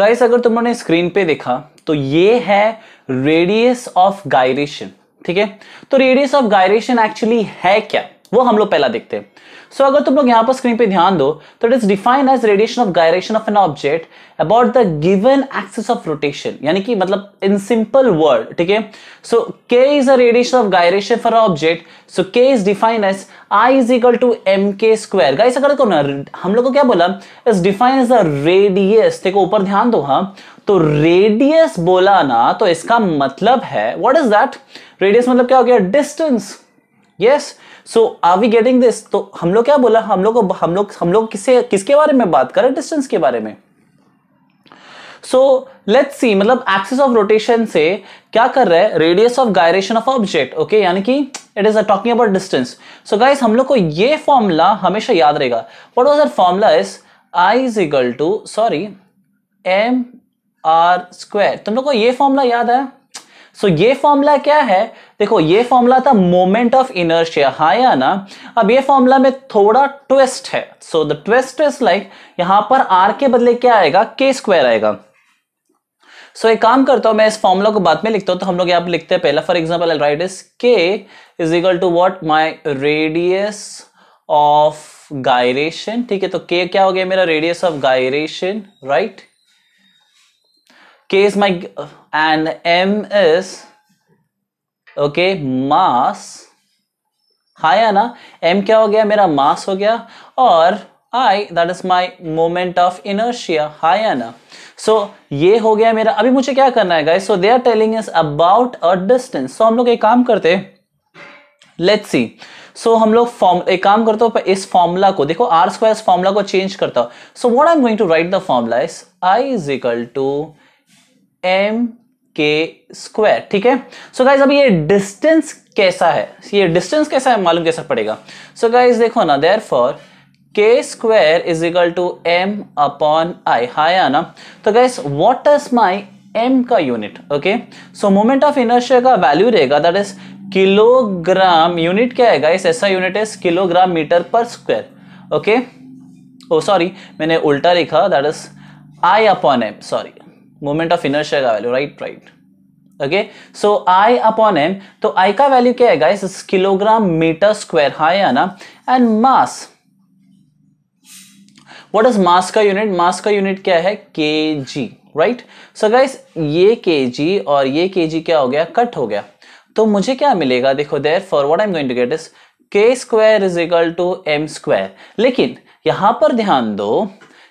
Guys अगर तुम लोगों ने स्क्रीन पे देखा तो ये है रेडियस ऑफ गायरेशन, ठीक है। तो रेडियस ऑफ गायरेशन एक्चुअली है क्या, वो हम लोग पहला देखते हैं। सो अगर तुम लोग यहां पर स्क्रीन पे ध्यान दो तो it is defined as radiation of gyration of an object about the given axis of rotation, यानी कि मतलब इन सिंपल वर्ड, ठीक है। So K is a radiation of gyration for object, so K is defined as I is equal to M K square. Guys अगर देखो ना हम लोग को क्या बोला, is defined as a radius, देखो ऊपर ध्यान दो, हाँ तो रेडियस बोला ना तो इसका मतलब है व्हाट इज दैट, रेडियस मतलब क्या हो गया, distance. Yes, so are we getting this. तो हम लोग क्या बोला, हम लोग किसके बारे में बात कर रहे हैं, डिस्टेंस के बारे में। सो लेट्स सी, मतलब एक्सिस ऑफ रोटेशन से क्या कर रहे हैं, radius of gyration of object, okay, यानी कि it is talking about distance. So guys हम लोग को ये फॉर्मूला हमेशा याद रहेगा। What was that formula, is I is equal to M R square. तुम लोग को ये फॉर्मूला याद है। सो ये फॉर्मूला क्या है, देखो ये फॉर्मूला था मोमेंट ऑफ इनर्शिया, हाँ या ना। अब ये फॉर्मूला में थोड़ा ट्विस्ट है। So the twist is like यहां पर आर के बदले क्या आएगा, के स्क्वायर आएगा। सो एक काम करता हूं, मैं इस फॉर्मूला को बाद में लिखता हूं, तो हम लोग यहां पर लिखते हैं पहला, for example I write is K is equal to what, my radius of gyration, ठीक है। तो के क्या हो गया मेरा, radius of gyration, right. K is my and M is okay mass, हाँ या ना। M क्या हो गया मेरा, मास हो गया, और I that is my moment of inertia, हाँ या ना। So ये हो गया मेरा। अभी मुझे क्या करना है guys, so they are telling us about a distance। So हम लोग एक काम करते हैं, let's see। सो हम लोग एक काम करते हो, इस फॉर्मूला को देखो, आर स्क्वायर फॉर्मूला को चेंज करता हूं। So what I am going to write the formula is I is equal to M K square, ठीक है। सो गाइज अभी ये डिस्टेंस कैसा है, ये डिस्टेंस कैसा है मालूम कैसा पड़ेगा। सो गाइज देखो ना, therefore K square is equal to M upon I, हाँ या ना। तो guys what is my M का unit, okay. So moment of inertia का वैल्यू रहेगा दैट इज किलोग्राम, यूनिट क्या है गाइस, ऐसा यूनिट है किलोग्राम मीटर पर स्क्वायर, ओके। ओ सॉरी मैंने उल्टा लिखा, that is I upon M, sorry moment of inertia का value, right right, okay. So I upon M, तो आई का वैल्यू क्या है गाइस, किलोग्राम मीटर स्क्वायर, हाँ या ना। And mass, what is mass का यूनिट, मास का यूनिट क्या है, केजी, राइट। सो गाइस ये केजी और ये केजी क्या हो गया, कट हो गया। तो मुझे क्या मिलेगा, देखो therefore what I am going to get is K square is equal to M square. लेकिन यहां पर ध्यान दो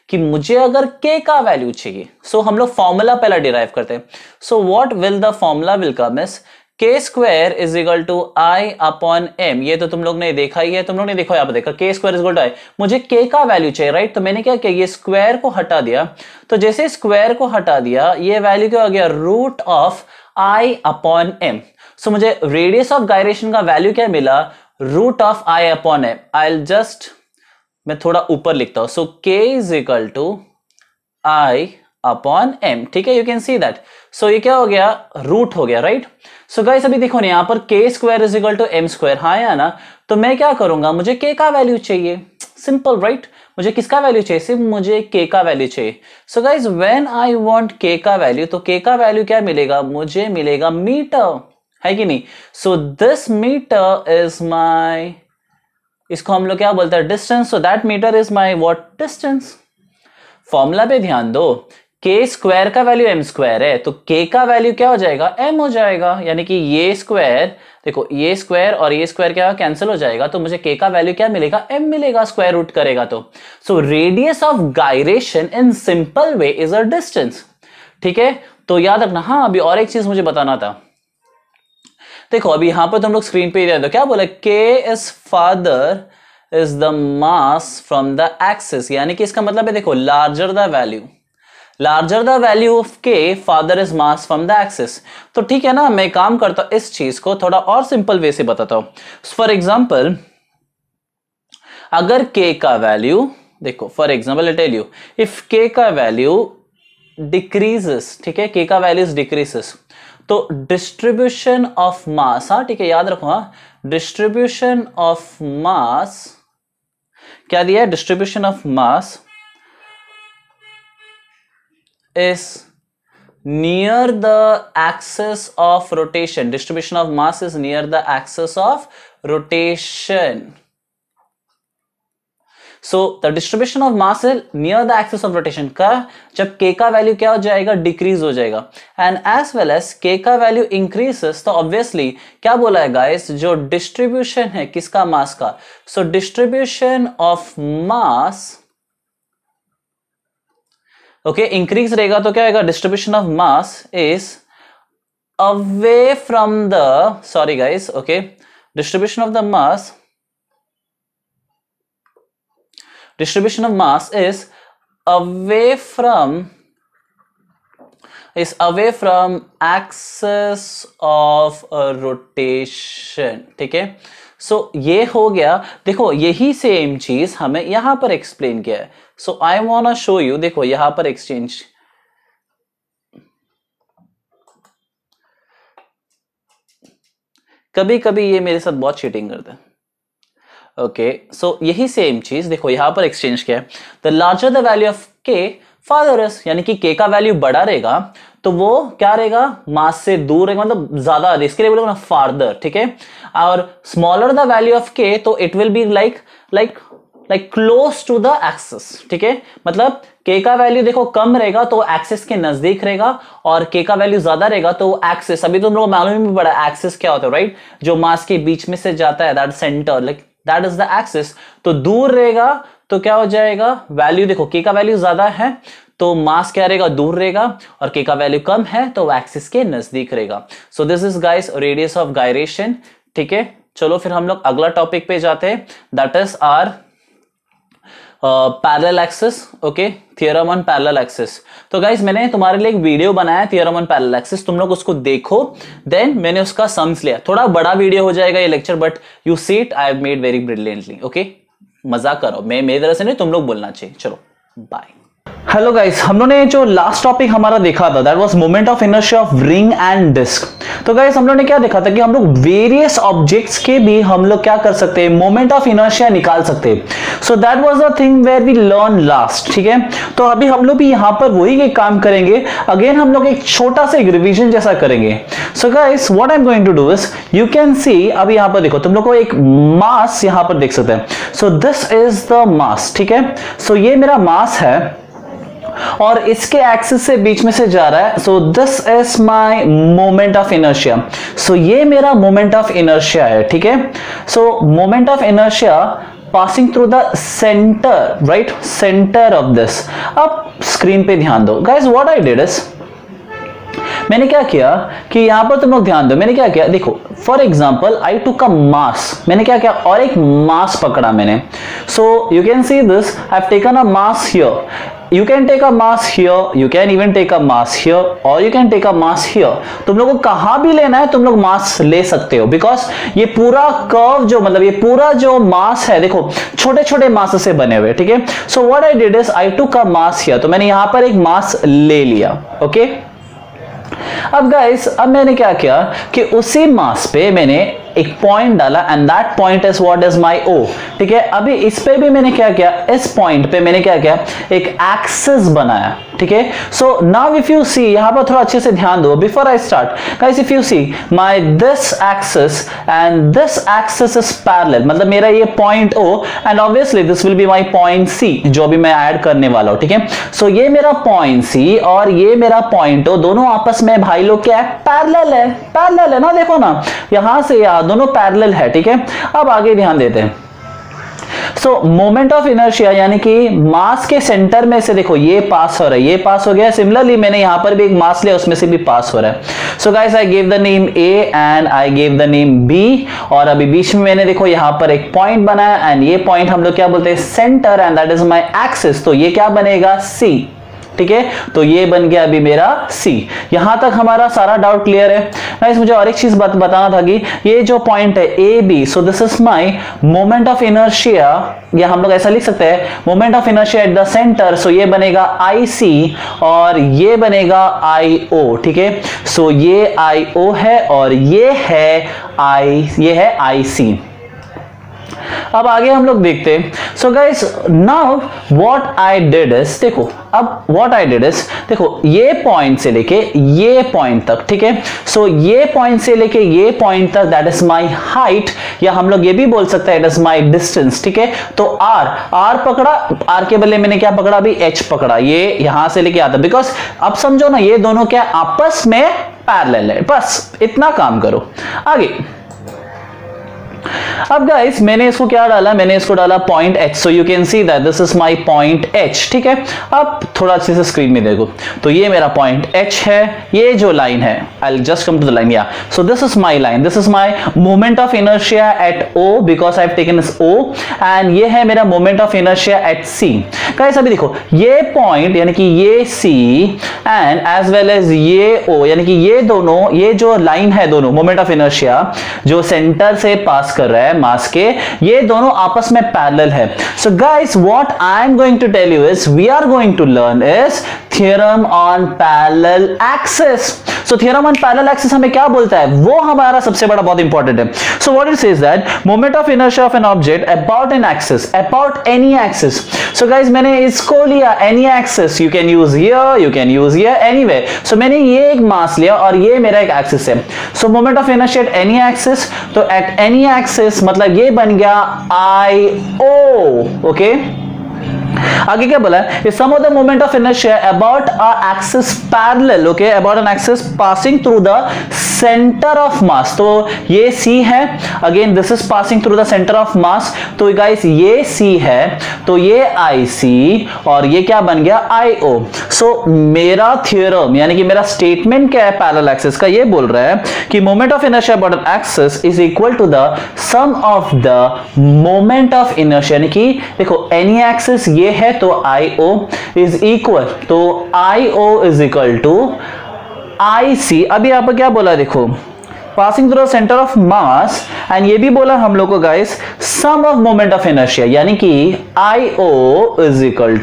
कि मुझे अगर k का वैल्यू चाहिए, सो हम लोग फॉर्मूला पहला डिराइव करते हैं। So what will the formula will come is K square is equal to I upon M. ये तो तुम लोग ने देखा ही है, तुम लोग ने देखो, यहाँ पर देखा के स्क्वायर इज इक्वल टू आई, मुझे k का वैल्यू चाहिए, राइट। तो मैंने क्या किया, ये स्क्वायर को हटा दिया। तो जैसे स्क्वायर को हटा दिया, ये वैल्यू क्या हो गया, root of I upon M. So मुझे रेडियस ऑफ गायरेशन का वैल्यू क्या मिला, root of I upon M. I just, मैं थोड़ा ऊपर लिखता हूं, so k is equal to I upon M, ठीक है, you can see that. So ये क्या हो गया, रूट हो गया, राइट। सो गाइस अभी देखो ना, यहां पर K square is equal to M square, हाँ या ना। तो मैं क्या करूंगा, मुझे k का वैल्यू चाहिए, सिंपल, राइट। मुझे किसका वैल्यू चाहिए, सिर्फ मुझे k का वैल्यू चाहिए। So guys when I want k का वैल्यू, तो k का वैल्यू क्या मिलेगा, मुझे मिलेगा मीटर, है कि नहीं। So this metre is my, इसको हम लोग क्या बोलते हैं, distance. So that metre is my what, distance. Formula पे ध्यान दो, के स्क्वायर का वैल्यू एम स्क्वायर है, तो के का वैल्यू क्या हो जाएगा, एम हो जाएगा। यानी कि ये स्क्वायर, देखो ये स्क्वायर और ये स्क्वायर क्या कैंसिल हो जाएगा, तो मुझे के का वैल्यू क्या मिलेगा, एम मिलेगा, स्क्वायर रूट करेगा तो। So radius of gyration in simple way is a distance, ठीक है। तो याद रखना। हाँ अभी और एक चीज मुझे बताना था, देखो अभी यहां पर तुम लोग स्क्रीन पे दे दो, क्या बोला, k is father is the mass from the axis, यानी कि इसका मतलब है देखो, larger the value of k, father is mass from the axis. तो ठीक है ना, मैं काम करता हूं, इस चीज को थोड़ा और सिंपल वे से बताता हूं। फॉर एग्जाम्पल अगर k का वैल्यू, देखो for example I tell you, if k का वैल्यू डिक्रीजेस, ठीक है, k का वैल्यू डिक्रीजेस, तो डिस्ट्रीब्यूशन ऑफ मास, हाँ ठीक है याद रखो, हाँ डिस्ट्रीब्यूशन ऑफ मास क्या दिया है, distribution of mass is near the axis of rotation. Distribution of mass is near the axis of rotation. So the distribution of mass is near the axis of rotation का जब k का value क्या हो जाएगा, decrease हो जाएगा, and as well as k का value increases, तो ऑब्वियसली क्या बोला है गाइस, जो डिस्ट्रीब्यूशन है किसका, मास का, so distribution of mass okay increase रहेगा, तो क्या होगा, distribution of mass is away from the, sorry guys, okay, distribution of the mass is away from axis of rotation. ठीक है, सो ये हो गया. देखो यही सेम चीज हमें यहां पर एक्सप्लेन किया है. सो आई वांट शो यू, देखो यहां पर एक्सचेंज, कभी कभी ये मेरे साथ बहुत चीटिंग करता है. ओके, सो यही सेम चीज देखो यहां पर एक्सचेंज किया है. The larger the value of के फादर इज, यानी कि के का वैल्यू बड़ा रहेगा तो वो क्या रहेगा, मास से दूर रहेगा, मतलब ज्यादा, इसके लिए बोलोगे ना फार्दर. ठीक है, और smaller the value of K, तो it will be like close to the axis. ठीक है, मतलब के का वैल्यू देखो कम रहेगा तो एक्सिस के नजदीक रहेगा, और के का वैल्यू ज्यादा रहेगा तो एक्सिस, अभी तुम लोग मालूम ही पड़ा एक्सिस क्या होता है, राइट, जो मास के बीच में से जाता है, that centre, like that is the axis. तो दूर रहेगा तो क्या हो जाएगा, वैल्यू देखो के का वैल्यू ज्यादा है तो मास क्या रहेगा, दूर रहेगा, और के का वैल्यू कम है तो एक्सिस के नजदीक रहेगा. सो this is guys radius of gyration. ठीक है, चलो फिर हम लोग अगला टॉपिक पे जाते हैं, that is our parallel axis. Okay, theorem on parallel axis. तो गाइस मैंने तुम्हारे लिए एक वीडियो बनाया थ्योरम ऑन पैरेलल एक्सिस, तुम लोग उसको देखो, देन मैंने उसका सम्स लिया. थोड़ा बड़ा वीडियो हो जाएगा ये lecture, but you see it, I have made very brilliantly. Okay, मजाक करो, मैं मेरी तरह से नहीं, तुम लोग बोलना चाहिए. चलो बाय. हेलो गाइस, हम लोगों ने जो लास्ट टॉपिक हमारा देखा था that was moment of inertia of ring and disc. तो गाइस हम लोगों ने क्या देखा था कि हम लोग वेरियस ऑब्जेक्ट्स के भी हम लोग क्या कर सकते हैं, मोमेंट ऑफ इनर्शिया निकाल सकते हैं. So that was the thing where we learn last. ठीक है, तो अभी हम लोग भी यहां पर वही एक काम करेंगे. अगेन हम लोग एक छोटा सा एक रिवीजन जैसा करेंगे. So guys what I am going to do is, you can see, अभी यहां पर देखो तुम लोग को एक मास यहां पर देख सकते हैं. सो दिस इज द मास. ठीक है, सो ये मेरा मास है और इसके एक्सिस से बीच में से जा रहा है. So this is my moment of inertia. So ये मेरा मोमेंट ऑफ इनर्शिया है. ठीक है, so moment of inertia passing through the centre, right, centre of this. अब स्क्रीन पे ध्यान दो guys, what I did is, मैंने क्या किया कि यहां पर तुम लोग ध्यान दो, मैंने क्या किया, देखो फॉर एग्जाम्पल आई टुक अ मास, मैंने क्या किया, और एक मास पकड़ा मैंने. So you can see this, I have taken a mass here. You can take a mass here, you can even take a mass here, or you can take a mass here. तुम लोगों को कहां भी लेना है तुम लोग मास ले सकते हो, बिकॉज ये पूरा कर्व जो, मतलब ये पूरा जो मास है देखो छोटे छोटे मास से बने हुए. ठीक है, so what I did is I took a mass here, तो मैंने यहां पर एक मास ले लिया. ओके, अब गाइस अब मैंने क्या किया कि उसी मास पे मैंने एक पॉइंट डाला, and that point is what is my oh. ठीक है, अभी इस पे भी मैंने क्या किया, इस पॉइंट पे मैंने क्या किया, एक एक्सिस बनाया. ठीक है, so now if you see, यहां पर थोड़ा अच्छे से ध्यान दो before I start guys. If you see my this axis and this axis is parallel, मतलब मेरा ये point O and obviously this will be my point C जो भी मैं ऐड करने वाला हूं. ठीक है, सो ये मेरा पॉइंट सी और ये मेरा पॉइंट ओ, दोनों आपस में भाई लोग क्या है, पैरेलल है. पैरेलल है ना, देखो ना यहां से यहां दोनों पैरेलल है. ठीक है, अब आगे ध्यान देते हैं. सो मोमेंट ऑफ इनर्शिया यानी कि मास के सेंटर में से देखो ये पास हो रहा है, ये पास हो गया. सिमिलरली मैंने यहां पर भी एक मास लिया, उसमें से भी पास हो रहा है. So guys I give the name A and I give the name B, और अभी बीच में मैंने देखो यहां पर एक पॉइंट बनाया, एंड ये पॉइंट हम लोग क्या बोलते हैं, centre, and that is my axis. तो ये क्या बनेगा, सी. ठीक है, तो ये बन गया अभी मेरा C. यहां तक हमारा सारा डाउट क्लियर है गाइस. मुझे और एक चीज बताना था कि ये जो पॉइंट है A B, so this is my moment of inertia, या हम लोग ऐसा लिख सकते हैं moment of inertia at the centre. So ये बनेगा IC और ये बनेगा IO. ठीक है, सो ये IO है और ये है IC. अब आगे हम लोग देखते हैं। So guys now what I did is, देखो अब व्हाट आई डिड इज, देखो ये पॉइंट से लेके ये पॉइंट तक, ठीक है। सो ये पॉइंट से लेके ये पॉइंट तक दैट इज माई हाइट, या हम लोग ये भी बोल सकते हैं इट इज माई डिस्टेंस, ठीक है। तो आर पकड़ा, आर के बदले मैंने क्या पकड़ा अभी, एच पकड़ा, ये यहां से लेके आता, बिकॉज अब समझो ना ये दोनों क्या आपस में पैरेलल है, बस इतना काम करो। आगे अब गाइस मैंने इसको क्या डाला, मैंने इसको डाला point H, so you can see that this is my point H, ठीक है। अब थोड़ा अच्छे से स्क्रीन में देखो, तो ये मेरा पॉइंट एच है, ये जो लाइन है, I will just come to the line, या so this is my line, this is my moment of inertia at O because I have taken this O, and ये है मेरा moment of inertia at C. Guys अभी देखो ये point यानी कि ये C and as well as ये ओ, यानी कि ये दोनों, ये जो लाइन है दोनों मोमेंट ऑफ इनर्शिया जो सेंटर से पास कर रहा है मास के, ये दोनों आपस में पैरेलल है। So guys what I am going to tell you is we are going to learn is theorem on parallel axis. So theorem on parallel axis हमें क्या बोलता है, वो हमारा सबसे बड़ा बहुत इंपॉर्टेंट है। So what it says that moment of inertia of an object about an axis, about any axis. So guys मैंने इसको लिया any axis, you can use here, you can use here, anywhere. So मैंने ये एक मास लिया और ये मेरा एक एक्सिस है। So moment of inertia at any axis, तो एट एनी एक्सिस मतलब ये बन गया आई ओ, ओके। आगे क्या बोला है, sum of the moment of inertia about a axis parallel, okay, about an axis passing through the centre of mass. तो ये C है, again this is passing through the centre of mass, तो guys ये C है, तो ये IC और ये क्या बन गया IO। सो मेरा थ्योरम यानी कि मेरा स्टेटमेंट क्या है पैरेलल एक्सिस का, ये बोल रहा है कि moment of inertia about an axis is equal to the sum of the moment of inertia, यानी कि देखो एनी एक्सिस ये है तो IO इज इक्वल, तो IO is equal to IC। अभी यहाँ पर क्या बोला देखो, passing through the centre of mass, and ये भी बोला हम लोग को guys sum of moment of inertia, यानी कि IO is equal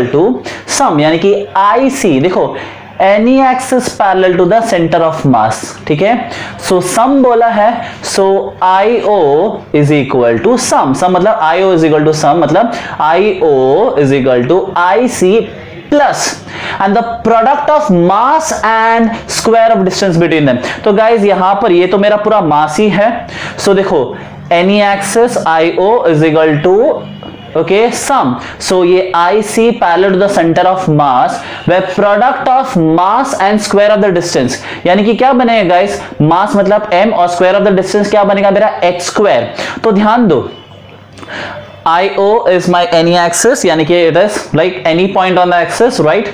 to sum, यानी कि IC देखो any axis parallel to the centre of mass, ठीक है। सो सम बोला है, so IO is equal to sum, sum मतलब IO is equal to sum, मतलब IO is equal to IC plus and the product of mass and square of distance between them. तो guys यहां पर ये तो मेरा पूरा मास ही है, सो देखो any axis IO is equal to okay sum, so ये IC parallel to the centre of mass way product of mass and square of the distance, यानी कि क्या बनेगा गाइस, मास मतलब m और स्क्वायर ऑफ द डिस्टेंस क्या बनेगा मेरा h स्क्वायर। तो ध्यान दो IO is my any axis, यानी कि it is like any point on the axis, right,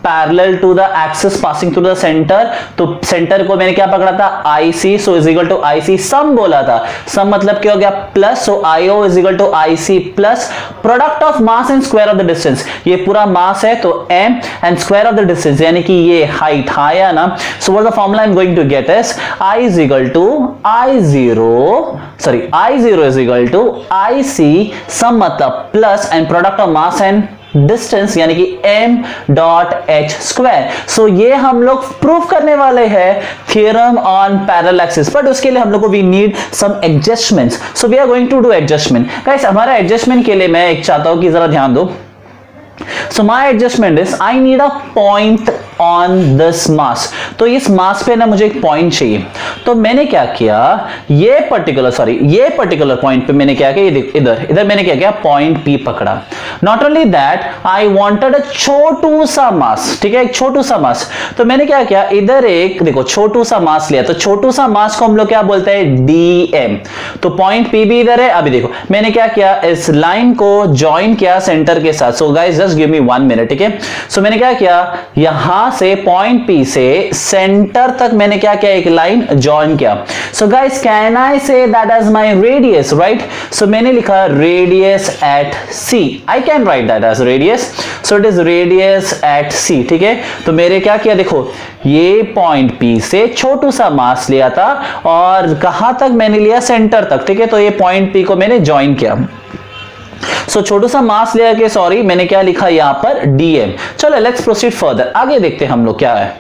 parallel to the axis passing through the center। तो सेंटर को मैंने क्या पकड़ा था IC, so is equal to IC। सम बोला था, सम मतलब क्या हो गया plus, so IO is equal to IC plus product of mass and square of the distance, ये पूरा मास है तो m and square of the distance यानी कि ये हाइट आया ना। So what the formula I am going to get is I is equal to I0 is equal to IC sum मतलब plus and product of mass and distance यानी कि m dot h square. So ये हम लोग prove करने वाले हैं theorem on parallel axis, but उसके लिए हम लोग को we need some adjustments, so we are going to do adjustment. Guys हमारा एडजस्टमेंट के लिए मैं एक चाहता हूं कि जरा ध्यान दो। So my adjustment is I need a point on this mass। तो इस मास पे ना मुझे एक पॉइंट चाहिए, तो मैंने क्या किया, ये पर्टिकुलर पॉइंट पे मैंने क्या किया, इधर मैंने क्या किया, पॉइंट P पकड़ा। Not only that I wanted a छोटू सा मास, ठीक है, एक छोटू सा मास। तो मैंने क्या किया, इधर एक देखो छोटू सा मास लिया, तो छोटू सा मास को हम लोग क्या बोलते हैं DM। तो पॉइंट P भी इधर है। अभी देखो मैंने क्या किया, इस लाइन को ज्वाइन किया सेंटर के साथ। So guys just give me 1 minute, ठीक है। सो मैंने क्या किया, यहां से पॉइंट P से सेंटर तक मैंने क्या किया, एक लाइन ज्वाइन किया। So guys can I say that is my radius, right. So मैंने लिखा radius at C, I can write that as radius, so it is radius at C, ठीक है। तो मेरे क्या किया, देखो ये पॉइंट P से छोटू सा मास लिया था और कहां तक मैंने लिया, सेंटर तक, ठीक है। तो ये पॉइंट P को मैंने ज्वाइन किया। सो छोटू सा मास लिया के, सॉरी मैंने क्या लिखा यहां पर DM। चलो लेट्स प्रोसीड फर्दर, आगे देखते हैं हम लोग क्या है।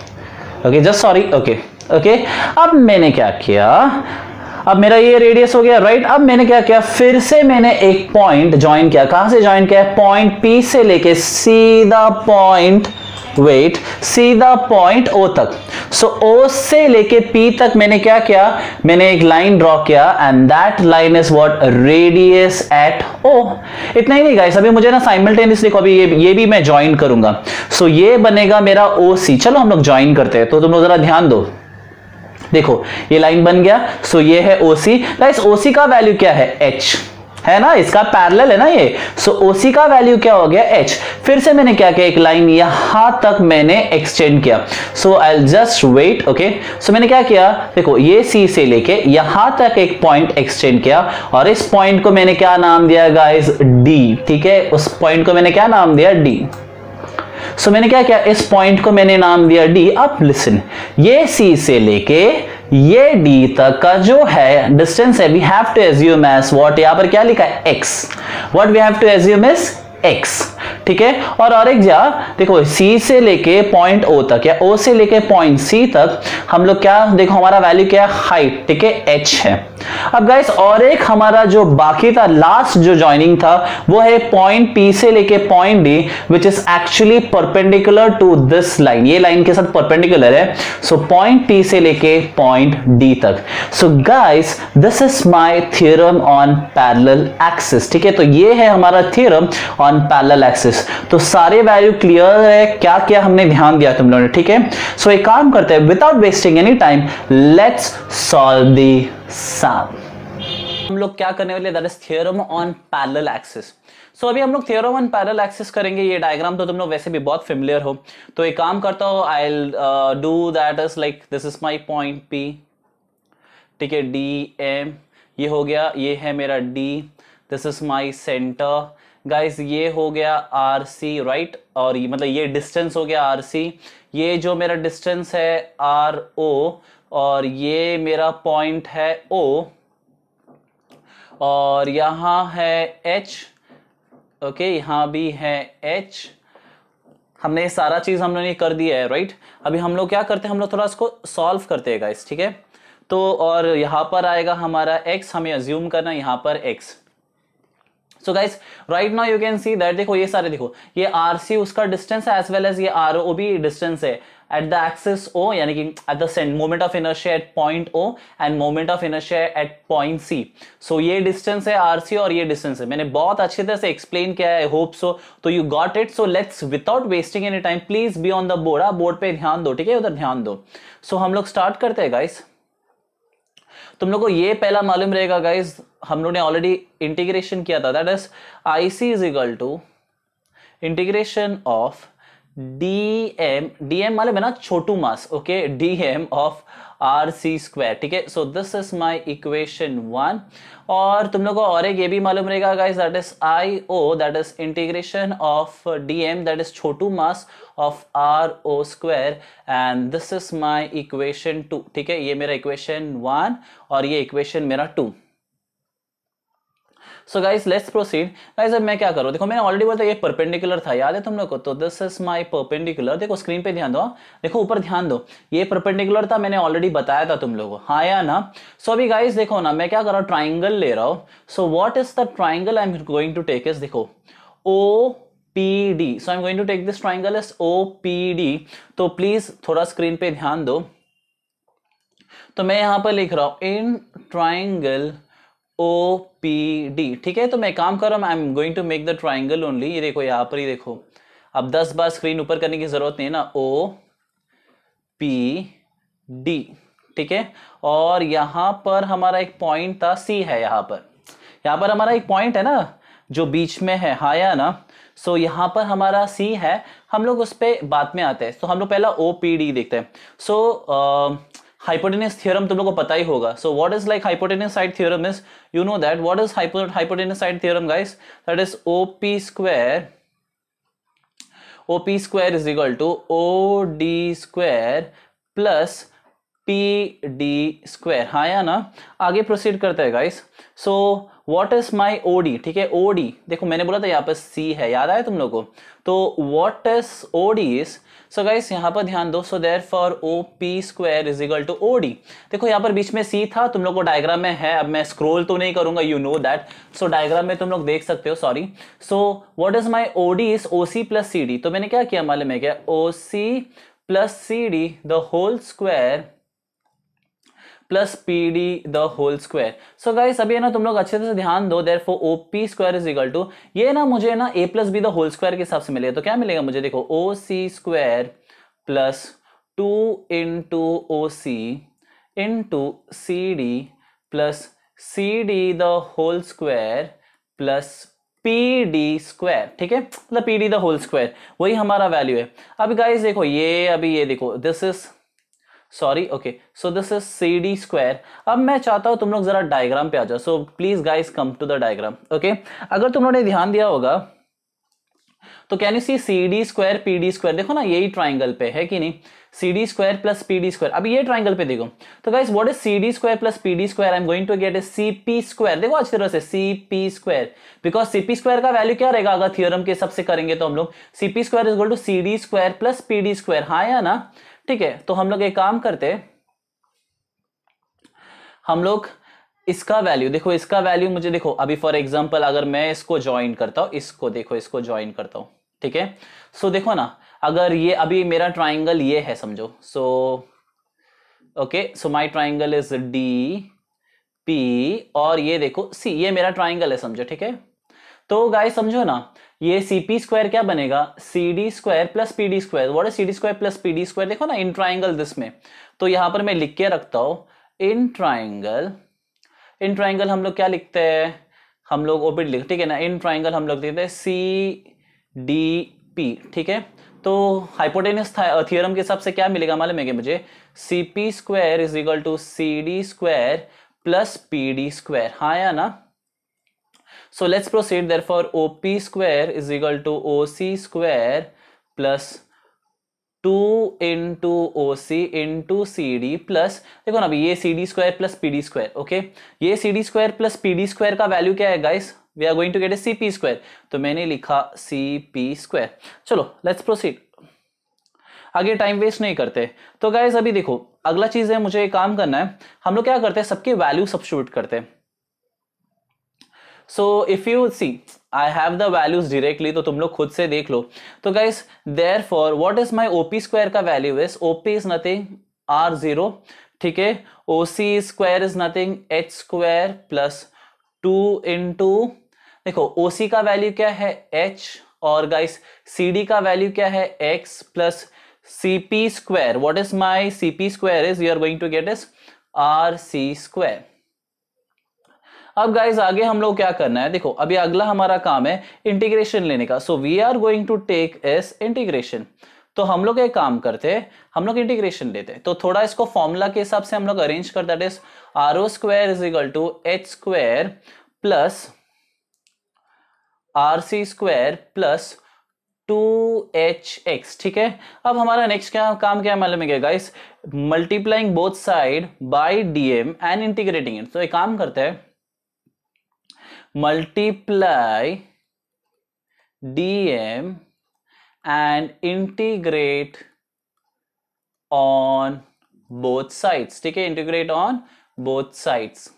Okay just sorry, okay. अब मैंने क्या किया, अब मेरा ये रेडियस हो गया, राइट। अब मैंने क्या किया, फिर से मैंने एक पॉइंट ज्वाइन किया। कहां से ज्वाइन किया, पॉइंट P से लेके सीधा पॉइंट सीधा पॉइंट O तक। सो O से लेके P तक मैंने क्या किया, मैंने एक लाइन ड्रॉ किया and that line is what, radius at O। इतना ही नहीं गाइस, अभी मुझे ना साइमल्टेनियसली अभी ये भी मैं ज्वाइन करूंगा। सो ये बनेगा मेरा OC। चलो हम लोग ज्वाइन करते हैं, तो तुम लोग जरा ध्यान दो, देखो ये लाइन बन गया। सो ये है OC। गाइस OC का वैल्यू क्या है, H है ना, इसका पैरेलल है ना ये। सो OC का वैल्यू क्या हो गया, H। फिर से मैंने क्या किया, एक लाइन यहां तक मैंने एक्सटेंड किया। So I will just wait, okay. So मैंने क्या किया, देखो ये C से लेके यहां तक एक पॉइंट एक्सटेंड किया और इस पॉइंट को मैंने क्या नाम दिया गाइस, D। ठीक है, उस पॉइंट को मैंने क्या नाम दिया, D। सो मैंने क्या किया, इस पॉइंट को मैंने नाम दिया D। अब लिसन, ये C से लेके ये D तक का जो है डिस्टेंस है, we have to assume as what, यहां पर क्या लिखा है, x। What we have to assume is x। ठीक है, और एक जा देखो C से लेके पॉइंट O तक या O से लेके पॉइंट C तक हम लोग क्या, देखो हमारा वैल्यू क्या है, हाइट। ठीक है, h है। अब गाइस और एक हमारा जो बाकी था, लास्ट जो ज्वाइनिंग था, वो है पॉइंट P से लेके point D, which is actually perpendicular to this line. ये लाइन के साथ परपेंडिकुलर है। सो पॉइंट P से लेके पॉइंट D तक। So guys this is my theorem on parallel axis. ठीक है, तो ये है हमारा थ्योरम ऑन पैरेलल एक्सिस। तो सारे वैल्यू क्लियर है, क्या क्या हमने ध्यान दिया तुम लोगों ने। ठीक है, सो एक काम करते हैं, without wasting any time, let's solve the sum. हम लोग क्या करने वाले, that is theorem on parallel axis. So अभी हम लोग थ्योरम ऑन पैरेलल एक्सिस करेंगे। ये डायग्राम तो तुम लोग वैसे भी बहुत फेमिलियर हो, तो एक काम करता हूं, I will do that is like this is my point P। ठीक है, DM ये हो गया, ये है मेरा D, this is my centre guys, ये हो गया RC, राइट। और ये मतलब ये डिस्टेंस हो गया RC, ये जो मेरा डिस्टेंस है RO, और ये मेरा पॉइंट है O, और यहां है H। ओके, यहां भी है H। हमने ये सारा चीज हम लोगों ने कर दिया है, राइट। अभी हम लोग क्या करते हैं, हम लोग थोड़ा इसको सॉल्व करते हैं गाइस। ठीक है, तो और यहां पर आएगा हमारा x, हमें अज्यूम करना यहां पर x। So guys right now you can see that, देखो ये सारे, देखो ये RC उसका डिस्टेंस है, एज वेल एज ये RO भी डिस्टेंस है एट द एक्सिस O, यानी कि at the moment of inertia at point O and moment of inertia at point C। सो ये डिस्टेंस है RC और ये डिस्टेंस है। मैंने बहुत अच्छी तरह से एक्सप्लेन किया है, आई होप सो, तो you got it. So let's without wasting any time, please be on the board. आप बोर्ड पे ध्यान दो, ठीक है, उधर ध्यान दो। सो हम लोग स्टार्ट करते हैं गाइस। तुम लोग को ये पहला मालूम रहेगा गाइस, हम लोग ने ऑलरेडी इंटीग्रेशन किया था, that is IC is equal to integration of DM मालूम है ना, छोटू mass, okay, DM of RC square. ठीक है, so this is my equation 1। और तुम लोग को और एक ये भी मालूम रहेगा guys, that is IO, that is integration of DM, that is Chhotu mass of RO square, and this is my equation 2। ठीक है, ये मेरा इक्वेशन 1 और ये इक्वेशन मेरा 2। So guys let's proceed. Guys अब मैं क्या करूं, देखो मैंने ऑलरेडी बोला ये परपेंडिकुलर था, याद है तुम लोग को, तो दिस इज माय परपेंडिकुलर। देखो स्क्रीन पे ध्यान दो, देखो ऊपर ध्यान दो, ये परपेंडिकुलर था, मैंने ऑलरेडी बताया था तुम लोगों को, हाँ या ना। सो अभी गाइस देखो ना, मैं क्या कर रहा हूं, ट्राइंगल ले रहा हूं। So what is the triangle I am going to take is, देखो OPD। So I am going to take this triangle is OPD। तो प्लीज थोड़ा स्क्रीन पे ध्यान दो। तो मैं यहां पर लिख रहा हूं इन ट्राइंगल OPD। ठीक है, तो मैं काम कर रहा हूं, I am going to make the triangle only. ये देखो यहां पर ही देखो, अब 10 बार स्क्रीन ऊपर करने की जरूरत नहीं है ना, OPD। ठीक है, और यहां पर हमारा एक पॉइंट था C है, यहां पर हमारा एक पॉइंट है ना जो बीच में है, हाँ या ना। सो यहां पर हमारा C है, हम लोग उस पर बाद में आते हैं। तो हम लोग पहला OPD देखते हैं। सो hypotenuse theorem तुम लोग को पता ही होगा। So what is like hypotenuse side theorem is, you know that what is hypotenuse side theorem guys, that is OP square is equal to OD square plus PD square, हाँ या ना। आगे proceed करते हैं guys. So what is my O D, ठीक है, OD देखो मैंने बोला था यहाँ पर सी है, याद आया तुम लोगों को, तो what is O D is, so guys यहाँ पर ध्यान दो, so therefore O P square is equal to O D. देखो यहाँ पर बीच में सी था, तुम लोग को डायग्राम में है, अब मैं स्क्रॉल तो नहीं करूंगा, you know that, so diagram में तुम लोग देख सकते हो, sorry. So what is my O D is O C plus C D, तो मैंने क्या किया मालूम है क्या, O C plus C D the whole square plus P D the whole square. So guys अभी है ना तुम लोग अच्छे से ध्यान दो, therefore O P square is equal to, ये ना मुझे ना A plus B the whole square के हिसाब से मिलेगा, तो क्या मिलेगा मुझे, देखो O C square plus 2 into O C into C D plus C D the whole square plus P D square, ठीक है, मतलब P D the whole square, वही हमारा वैल्यू है। अब गाइस देखो ये अभी ये देखो this is sorry okay, so this is C D square. अब मैं चाहता हूं तुम लोग जरा डायग्राम पे आ जाओ, so please guys come to the diagram, okay. अगर तुम लोगों ने ध्यान दिया होगा तो can you see C D square P D square, देखो ना यही ट्राइंगल पे है कि नहीं, C D square plus P D square. अभी ये ट्राइंगल पे देखो, तो guys what is C D square plus P D square, I am going to get a C P square, देखो अच्छी तरह से C P square, because C P square का वैल्यू क्या रहेगा अगर थ्योरम के हिसाब से करेंगे तो हम लोग C P square is equal to C D square plus P D square, हाँ या ना, ठीक है। तो हम लोग एक काम करते, हम लोग इसका वैल्यू देखो, इसका वैल्यू मुझे देखो, अभी फॉर एग्जांपल अगर मैं इसको ज्वाइन करता हूं, इसको देखो, इसको ज्वाइन करता हूं, ठीक है। सो देखो ना, अगर ये अभी मेरा ट्राइंगल ये है समझो, so okay, so my triangle is D P और ये देखो सी, ये मेरा ट्राइंगल है समझो, ठीक है। तो गाइस समझो ना, ये सी पी स्क्वायर क्या बनेगा, C D square plus P D square, what is C D square plus P D square, देखो ना इन ट्राइंगल दिस में, तो यहां पर मैं लिख के रखता हूं इन ट्राइंगल, इन ट्राइंगल हम लोग क्या लिखते हैं, हम लोग ओबिट लिख, ठीक है ना, इन ट्राइंगल हम लोग लिखते हैं सी डी पी, ठीक है। तो हाइपोटेनस थ्योरम के हिसाब से क्या मिलेगा मालूम है कि मुझे, C P square is equal to C D square plus P D square, हाँ या ना। So let's proceed, therefore O P square is equal to O C square plus 2 into O C into C D plus, देखो ना अभी ये C D square plus P D square, okay, ये C D square plus P D square का value क्या है guys, we are going to get a C P square, तो मैंने लिखा सी पी स्क्वायर। चलो लेट्स प्रोसीड, आगे time waste नहीं करते। तो गाइस अभी देखो अगला चीज है, मुझे एक काम करना है, हम लोग क्या करते हैं, सबके वैल्यू सब्स्टिट्यूट करते हैं। So if you see I have the values directly, तो तुम लोग खुद से देख लो। तो guys therefore what is my O P square का value is, O P is nothing are zero, ठीक है, O C square is nothing H square plus 2 into, देखो ओसी का वैल्यू क्या है एच, और गाइस सीडी का वैल्यू क्या है X plus CP square, what is my CP square is, you are going to get is R C square. अब guys आगे हम लोग क्या करना है, देखो अभी अगला हमारा काम है इंटीग्रेशन लेने का, so we are going to take S integration. तो हम लोग एक काम करते हैं, हम लोग इंटीग्रेशन लेते हैं, तो थोड़ा इसको फॉर्मूला के हिसाब से हम लोग अरेंज करते, that is R O square is equal to H square plus R C square plus 2hx, ठीक है। अब हमारा नेक्स्ट क्या काम क्या मालूम है guys, multiplying both side by DM and integrating it. तो एक काम करते हैं, multiply dm and integrate on both sides, ठीक है, integrate on both sides.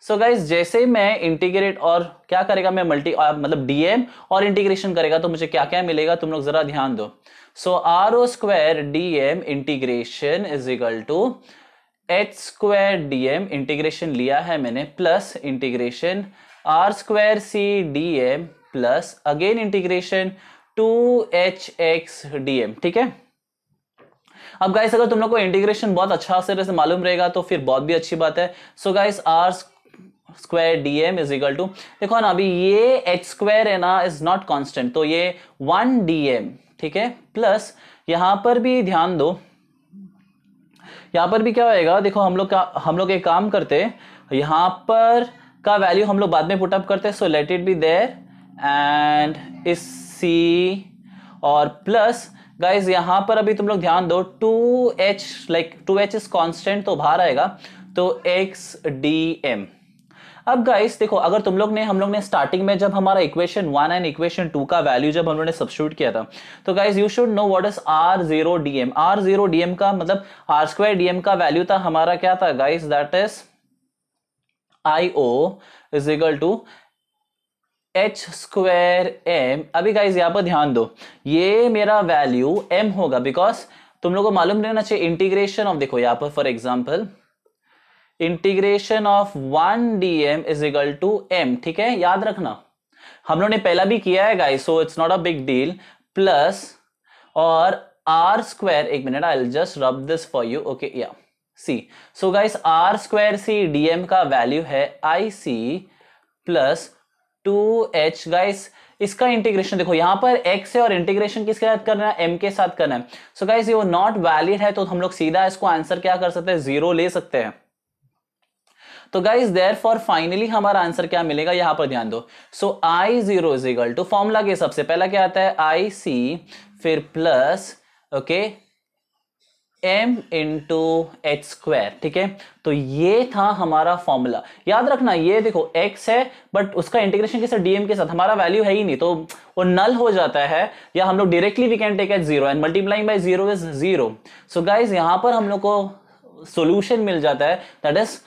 So guys जैसे मैं इंटीग्रेट और क्या करेगा, मैं मतलब डीएम और इंटीग्रेशन करेगा तो मुझे क्या क्या मिलेगा, तुम लोग जरा ध्यान दो। So r O square dm integration is equal to H square dm, integration लिया है मैंने, plus integration r square c dm plus again integration 2hx dm, ठीक है। अब गाइस अगर तुम लोग को इंटीग्रेशन बहुत अच्छा से मालूम रहेगा तो फिर बहुत भी अच्छी बात है। So guys R square DM is equal to, देखो ना अभी ये एच स्क्वायर है ना इज नॉट कांस्टेंट, तो ये 1 डीएम, ठीक है, प्लस यहां पर भी ध्यान दो, यहां पर भी क्या होएगा, देखो हम लोग एक काम करते हैं, यहां पर का वैल्यू हम लोग बाद में पुटअप करते हैं, so let it be there and is C और प्लस गाइज यहां पर अभी तुम लोग ध्यान दो 2h, like 2h is constant तो बाहर आएगा, तो x dm। अब गाइस देखो, अगर तुम लोग ने हम लोग ने स्टार्टिंग में जब हमारा इक्वेशन 1 एंड इक्वेशन 2 का वैल्यू जब हम लोग ने सब्स्टिट्यूट किया था, तो guys you should know what is R0 DM। R0 DM का मतलब R2 DM का वैल्यू था हमारा क्या था guys, that is IO is equal to H²M। अभी गाइस यहां पर ध्यान दो, ये मेरा वैल्यू M होगा बिकॉज तुम लोगों को मालूम रहना चाहिए इंटीग्रेशन ऑफ, देखो यहां पर for example integration of 1 DM is equal to M, ठीक है, याद रखना हम लोग ने पहला भी किया है guys, so it's not a big deal, plus और R², एक minute I will just rub this for you, okay या सी, सो गाइस R²C/DM का वैल्यू है IC प्लस 2H। गाइस इसका इंटीग्रेशन देखो यहां पर x है और इंटीग्रेशन किसके साथ करना है, m के साथ करना है। सो गाइस ये वो नॉट वैलिड है, तो हम लोग सीधा इसको आंसर क्या कर सकते हैं, 0 ले सकते हैं। तो गाइस देयरफॉर फाइनली हमारा आंसर क्या मिलेगा, यहां पर ध्यान दो। So I0 is equal to, formula के सबसे पहला क्या आता है IC, फिर plus okay M into H², ठीक है। तो ये था हमारा फॉर्मूला, याद रखना ये देखो x है बट उसका इंटीग्रेशन के साथ DM के साथ हमारा वैल्यू है ही नहीं, तो वो नल हो जाता है, या हम लोग directly we can take at 0 and multiplying by 0 is 0। So guys यहां पर हम लोग को सॉल्यूशन मिल जाता है, that is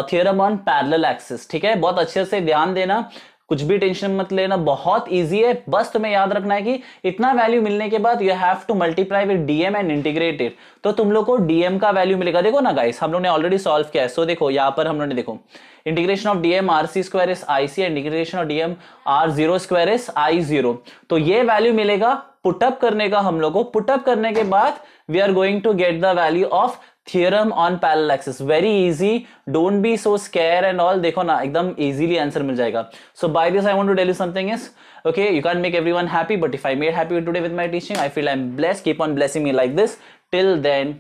theorem on parallel axis, ठीक है। बहुत अच्छे से ध्यान देना, कुछ भी टेंशन मत लेना, बहुत इजी है, बस तुम्हें याद रखना है कि इतना वैल्यू मिलने के बाद you have to multiply with DM and integrate it, तो तुम लोग को DM का वैल्यू मिलेगा। देखो ना गाइस हम लोग ने ऑलरेडी सॉल्व किया है, सो देखो यहां पर हम लोग ने देखो integration of DM RC² is IC and integration of DM R0² is I0, तो ये वैल्यू मिलेगा पुटअप करने का हम लोग को। पुटअप करने के बाद we are going to get the value of theorem on parallel axis. Very easy, don't be so scare and all, देखो ना एकदम इजीली आंसर मिल जाएगा। So by this I want to tell you something is okay, you can't make everyone happy, but if I made happy today with my teaching, I feel I'm blessed. Keep on blessing me like this. Till then,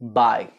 bye.